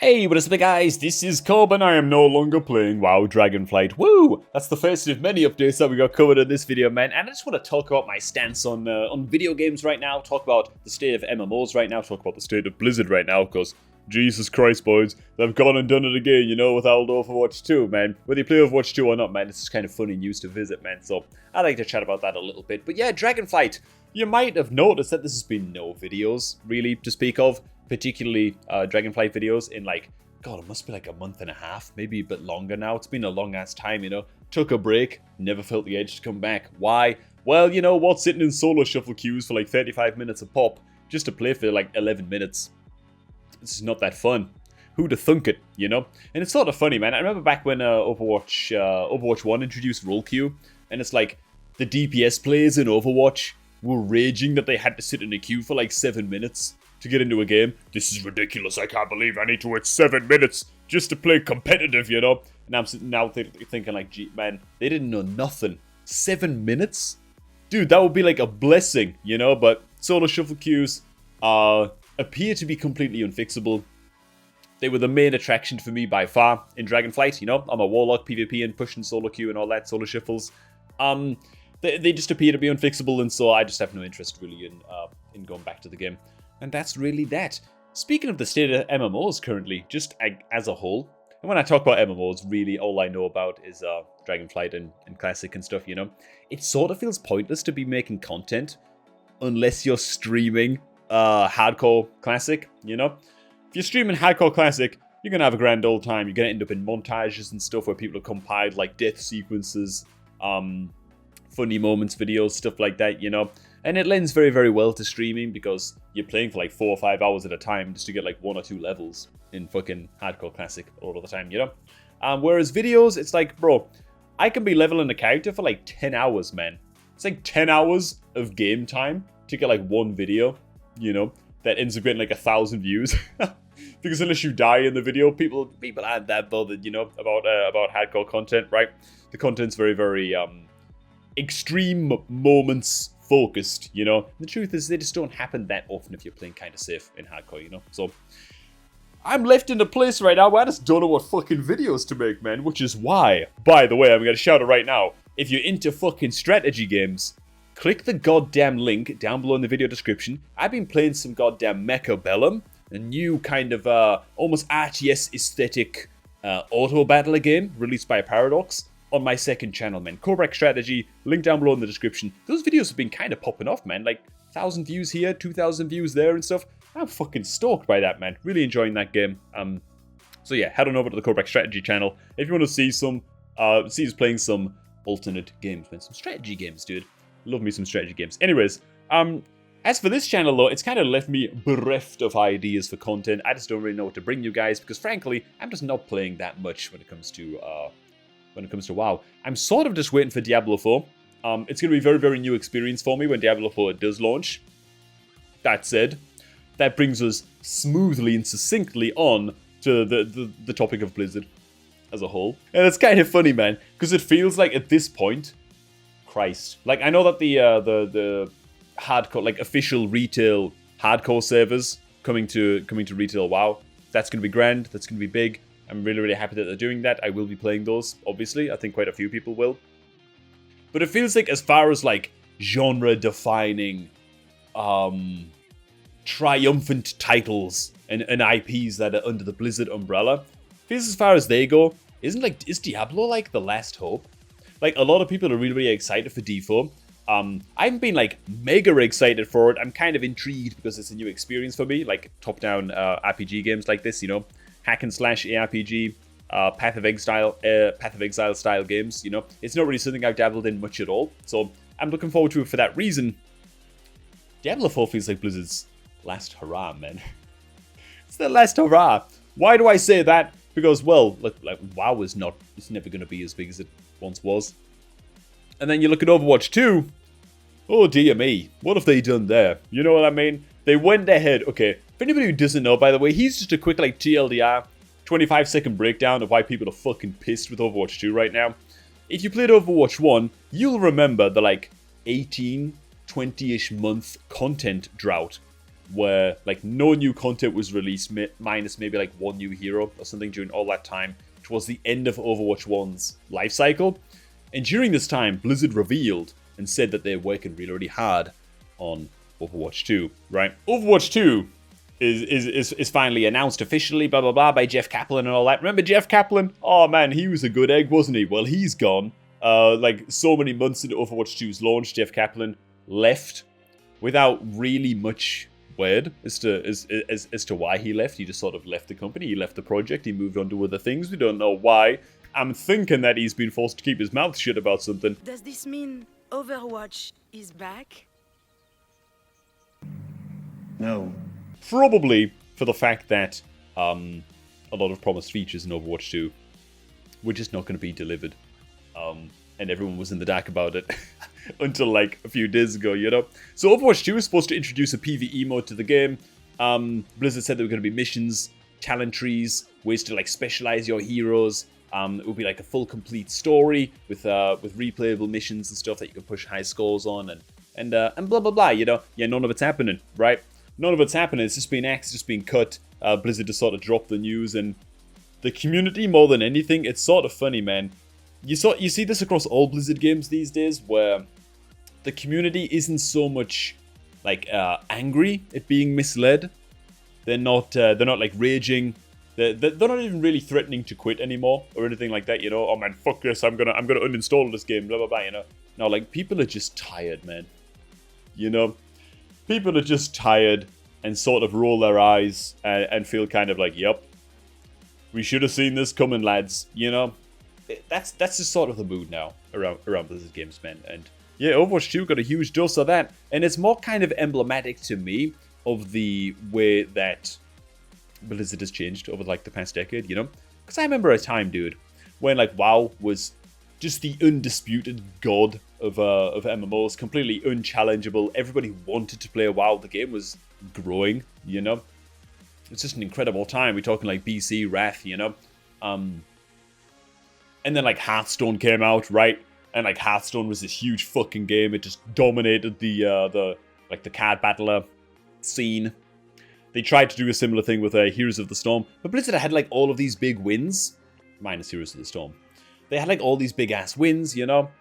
Hey, what is up guys, this is Cobb and I am no longer playing WoW Dragonflight. Woo! That's the first of many updates that we got covered in this video, man. And I just want to talk about my stance on video games right now, talk about the state of MMOs right now, talk about the state of Blizzard right now, because Jesus Christ, boys, they've gone and done it again, you know, with old Overwatch 2, man. Whether you play Overwatch 2 or not, man, it's just kind of funny news to visit, man. So I'd like to chat about that a little bit. But yeah, Dragonflight, you might have noticed that this has been no videos, really, to speak of. Particularly Dragonflight videos in like, God, it must be like a month and a half, maybe a bit longer now. It's been a long ass time, you know. Took a break, never felt the edge to come back. Why? Well, you know what, sitting in solo shuffle queues for like 35 minutes a pop, just to play for like 11 minutes. This is not that fun. Who'd have thunk it, you know? And it's sort of funny, man. I remember back when Overwatch 1 introduced role queue, and it's like, the DPS players in Overwatch were raging that they had to sit in a queue for like 7 minutes to get into a game. This is ridiculous. I can't believe I need to wait 7 minutes just to play competitive, you know? And I'm sitting now thinking like, gee, man, they didn't know nothing. 7 minutes? Dude, that would be like a blessing, you know? But solo shuffle queues appear to be completely unfixable. They were the main attraction for me by far in Dragonflight, you know? I'm a warlock, PvP, and pushing solo queue and all that, solo shuffles. They just appear to be unfixable, and so I just have no interest really in going back to the game. And that's really that. Speaking of the state of MMOs currently, just as a whole, and when I talk about MMOs, really all I know about is Dragonflight and Classic and stuff, you know? It sort of feels pointless to be making content unless you're streaming Hardcore Classic, you know? If you're streaming Hardcore Classic, you're going to have a grand old time. You're going to end up in montages and stuff where people have compiled like death sequences, funny moments videos, stuff like that, you know? And it lends very, very well to streaming because you're playing for like 4 or 5 hours at a time just to get like 1 or 2 levels in fucking Hardcore Classic all of the time, you know? Whereas videos, it's like, bro, I can be leveling a character for like 10 hours, man. It's like 10 hours of game time to get like 1 video, you know, that ends up getting like 1,000 views. Because unless you die in the video, people aren't that bothered, you know, about hardcore content, right? The content's very, very extreme moments focused, you know. The truth is they just don't happen that often if you're playing kind of safe in hardcore, you know. So I'm left in a place right now where I just don't know what fucking videos to make, man. Which is why, by the way, I'm gonna shout it right now. If you're into fucking strategy games, click the goddamn link down below in the video description. I've been playing some goddamn Mecha Bellum, a new kind of almost RTS aesthetic auto battler game released by Paradox. On my second channel, man. Cobrak strategy, link down below in the description. Those videos have been kind of popping off, man. Like 1,000 views here, 2,000 views there and stuff. I'm fucking stoked by that, man. Really enjoying that game. So yeah, head on over to the Cobrak strategy channel if you want to see some, see us playing some alternate games, man. Some strategy games, dude. Love me some strategy games. Anyways, as for this channel though, it's kind of left me bereft of ideas for content. I just don't really know what to bring you guys because frankly, I'm just not playing that much when it comes to WoW. I'm sort of just waiting for Diablo 4. It's going to be a very, very new experience for me when Diablo 4 does launch. That said, that brings us smoothly and succinctly on to the topic of Blizzard as a whole. And it's kind of funny, man, because it feels like at this point, Christ. Like, I know that the hardcore, like official retail hardcore servers coming to retail WoW, that's going to be grand, that's going to be big. I'm really, really happy that they're doing that. I will be playing those, obviously. I think quite a few people will. But it feels like as far as, like, genre-defining, triumphant titles and IPs that are under the Blizzard umbrella, feels as far as they go, is Diablo, like, the last hope? Like, a lot of people are really, really excited for D4. I haven't been, like, mega excited for it. I'm kind of intrigued because it's a new experience for me, like, top-down RPG games like this, you know? Hack and slash ARPG, Path of Exile style games, you know. It's not really something I've dabbled in much at all, so I'm looking forward to it for that reason. Diablo 4 feels like Blizzard's last hurrah, man. It's their last hurrah. Why do I say that? Because, well, look, like WoW it's never going to be as big as it once was. And then you look at Overwatch 2. Oh dear me, what have they done there? You know what I mean? They went ahead, okay. For anybody who doesn't know, by the way, he's just a quick, like, TLDR, 25-second breakdown of why people are fucking pissed with Overwatch 2 right now. If you played Overwatch 1, you'll remember the, like, 18, 20-ish month content drought where like no new content was released, minus maybe like one new hero or something during all that time, which was the end of Overwatch 1's life cycle. And during this time, Blizzard revealed and said that they're working really, really hard on Overwatch 2, right? Overwatch 2 is finally announced officially, blah, blah, blah, by Jeff Kaplan and all that. Remember Jeff Kaplan? Oh, man, he was a good egg, wasn't he? Well, he's gone. Like, so many months into Overwatch 2's launch, Jeff Kaplan left without really much word as to why he left. He just sort of left the company. He left the project. He moved on to other things. We don't know why. I'm thinking that he's been forced to keep his mouth shut about something. Does this mean Overwatch is back? No. Probably for the fact that a lot of promised features in Overwatch 2 were just not going to be delivered. And everyone was in the dark about it until like a few days ago, you know? So Overwatch 2 is supposed to introduce a PvE mode to the game. Blizzard said there were going to be missions, talent trees, ways to like specialize your heroes. It would be like a full complete story with replayable missions and stuff that you can push high scores on and blah blah blah, you know? Yeah, none of it's happening, right? None of it's happening. It's just been axed, just been cut. Blizzard just sort of dropped the news, and the community, more than anything, it's sort of funny, man. You see this across all Blizzard games these days, where the community isn't so much like angry at being misled. They're not like raging. They're not even really threatening to quit anymore or anything like that. You know, oh man, fuck this. I'm gonna uninstall this game. Blah blah blah. You know, no, like people are just tired, man. You know. People are just tired and sort of roll their eyes and feel kind of like, yep, we should have seen this coming, lads. You know, that's just sort of the mood now around Blizzard games, man. And yeah, Overwatch 2 got a huge dose of that, and it's more kind of emblematic to me of the way that Blizzard has changed over like the past decade. You know, because I remember a time, dude, when like WoW was just the undisputed god of MMOs, completely unchallengeable. Everybody wanted to play WoW. The game was growing, you know. It's just an incredible time. We're talking like BC, Wrath, you know. And then like Hearthstone came out, right? And like Hearthstone was this huge fucking game. It just dominated the card battler scene. They tried to do a similar thing with Heroes of the Storm, but Blizzard had like all of these big wins, minus Heroes of the Storm. They had like all these big ass wins, you know.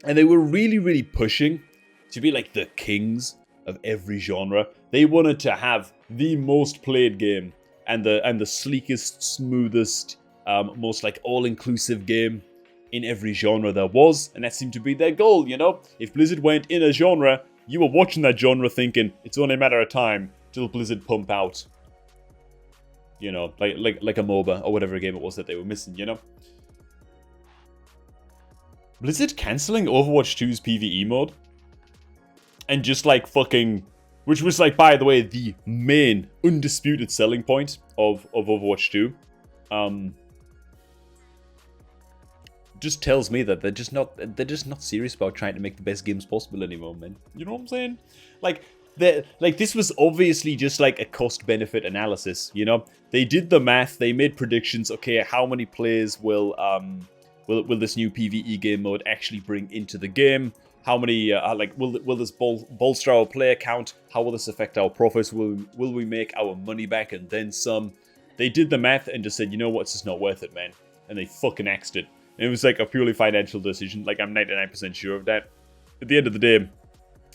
And they were really, really pushing to be like the kings of every genre. They wanted to have the most played game and the sleekest, smoothest, most like all-inclusive game in every genre there was. And that seemed to be their goal, you know. If Blizzard went in a genre, you were watching that genre thinking it's only a matter of time till Blizzard pump out, you know, like a MOBA or whatever game it was that they were missing, you know. Blizzard cancelling Overwatch 2's PvE mode and just like fucking, which was like, by the way, the main undisputed selling point of Overwatch 2, just tells me that they're just not serious about trying to make the best games possible anymore, man. You know what I'm saying? Like this was obviously just like a cost-benefit analysis, you know? They did the math, they made predictions. Okay, how many players will this new PvE game mode actually bring into the game? How many, will this bolster our player count? How will this affect our profits? Will we make our money back and then some? They did the math and just said, you know what, it's just not worth it, man. And they fucking axed it. And it was like a purely financial decision. Like, I'm 99% sure of that. At the end of the day,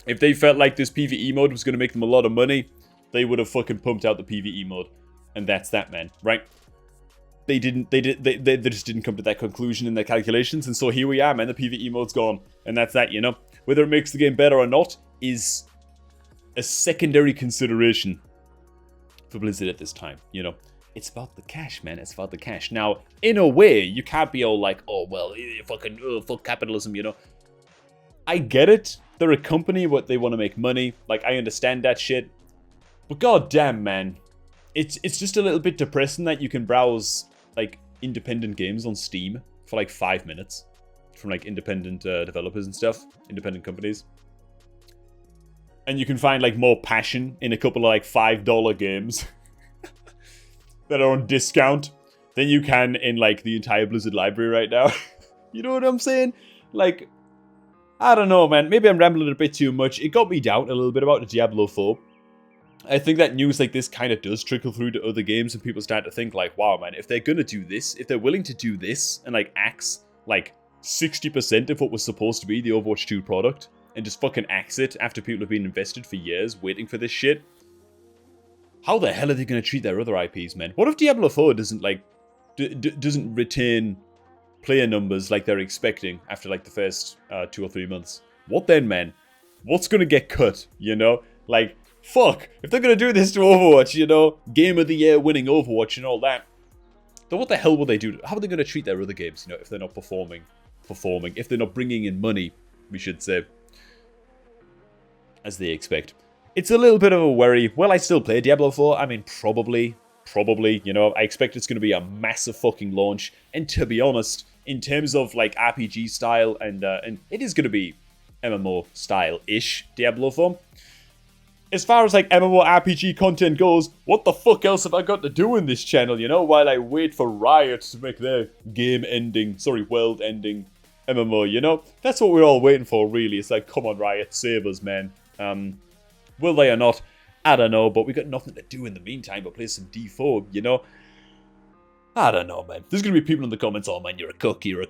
if they felt like this PvE mode was going to make them a lot of money, they would have fucking pumped out the PvE mode. And that's that, man, right? They just didn't come to that conclusion in their calculations, and so here we are, man. The PvE mode's gone, and that's that, you know. Whether it makes the game better or not is a secondary consideration for Blizzard at this time, you know. It's about the cash, man. It's about the cash. Now, in a way, you can't be all like, oh, well, fuck capitalism, you know. I get it. They're a company, what they want to make money. Like, I understand that shit. But goddamn, man. It's just a little bit depressing that you can browse like independent games on Steam for like 5 minutes from like independent developers and stuff, independent companies, and you can find like more passion in a couple of like $5 games that are on discount than you can in like the entire Blizzard library right now. You know what I'm saying? Like, I don't know, man. Maybe I'm rambling a bit too much. It got me down a little bit about the Diablo 4. I think that news like this kind of does trickle through to other games, and people start to think like, wow, man, if they're gonna do this, if they're willing to do this and like axe like 60% of what was supposed to be the Overwatch 2 product, and just fucking axe it after people have been invested for years waiting for this shit, how the hell are they gonna treat their other IPs, man? What if Diablo 4 doesn't like doesn't retain player numbers like they're expecting after like the first 2 or 3 months? What then, man? What's gonna get cut, you know? Like, fuck, if they're gonna do this to Overwatch, you know, Game of the Year winning Overwatch and all that, then what the hell will they do? How are they gonna treat their other games, you know, if they're not performing, if they're not bringing in money, we should say, as they expect? It's a little bit of a worry. Will I still play Diablo 4? I mean, probably, you know, I expect it's gonna be a massive fucking launch, and to be honest, in terms of like RPG style, and it is gonna be MMO style-ish Diablo 4. As far as like MMORPG content goes, what the fuck else have I got to do in this channel, you know, while I wait for Riot to make their world-ending MMO, you know? That's what we're all waiting for, really. It's like, come on, Riot, save us, man. Will they or not? I don't know, but we got nothing to do in the meantime but play some D4, you know? I don't know, man. There's gonna be people in the comments, oh man, you're a cook, you're a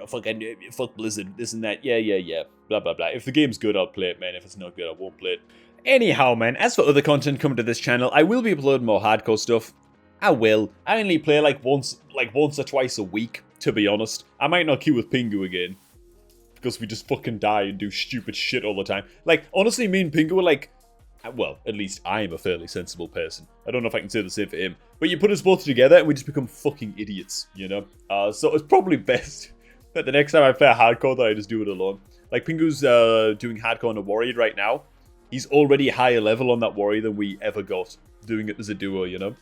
fucking, fuck Blizzard, this and that, yeah, blah, blah, blah. If the game's good, I'll play it, man. If it's not good, I won't play it. Anyhow, man, as for other content coming to this channel, I will be uploading more hardcore stuff. I will. I only play like once or twice a week, to be honest. I might not queue with Pingu again, because we just fucking die and do stupid shit all the time. Like, honestly, me and Pingu are like, well, at least I'm a fairly sensible person. I don't know if I can say the same for him. But you put us both together and we just become fucking idiots, you know? So it's probably best that the next time I play a hardcore that I just do it alone. Like, Pingu's doing hardcore on a warrior right now. He's already higher level on that warrior than we ever got doing it as a duo, you know?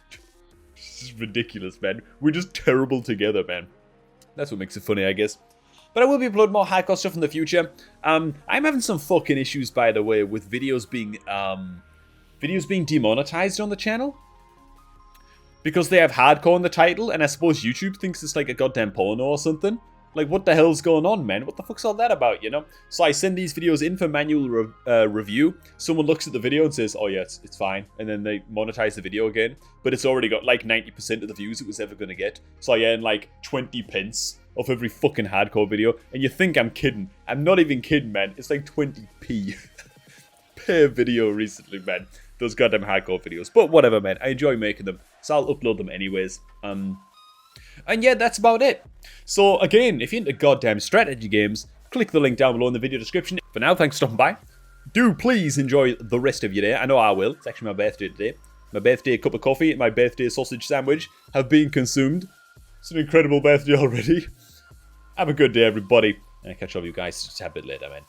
This is ridiculous, man. We're just terrible together, man. That's what makes it funny, I guess. But I will be uploading more hardcore stuff in the future. I'm having some fucking issues, by the way, with videos being demonetized on the channel. Because they have hardcore in the title, and I suppose YouTube thinks it's like a goddamn porno or something. Like, what the hell's going on, man? What the fuck's all that about, you know? So I send these videos in for manual review. Someone looks at the video and says, oh yeah, it's fine. And then they monetize the video again. But it's already got like 90% of the views it was ever going to get. So I earn like 20 pence off every fucking hardcore video. And you think I'm kidding. I'm not even kidding, man. It's like 20p per video recently, man. Those goddamn hardcore videos. But whatever, man. I enjoy making them. So I'll upload them anyways. And yeah, that's about it. So again, if you're into goddamn strategy games, click the link down below in the video description. For now, thanks for stopping by. Do please enjoy the rest of your day. I know I will. It's actually my birthday today. My birthday cup of coffee and my birthday sausage sandwich have been consumed. It's an incredible birthday already. Have a good day, everybody. And I'll catch up with you guys just a bit later, man.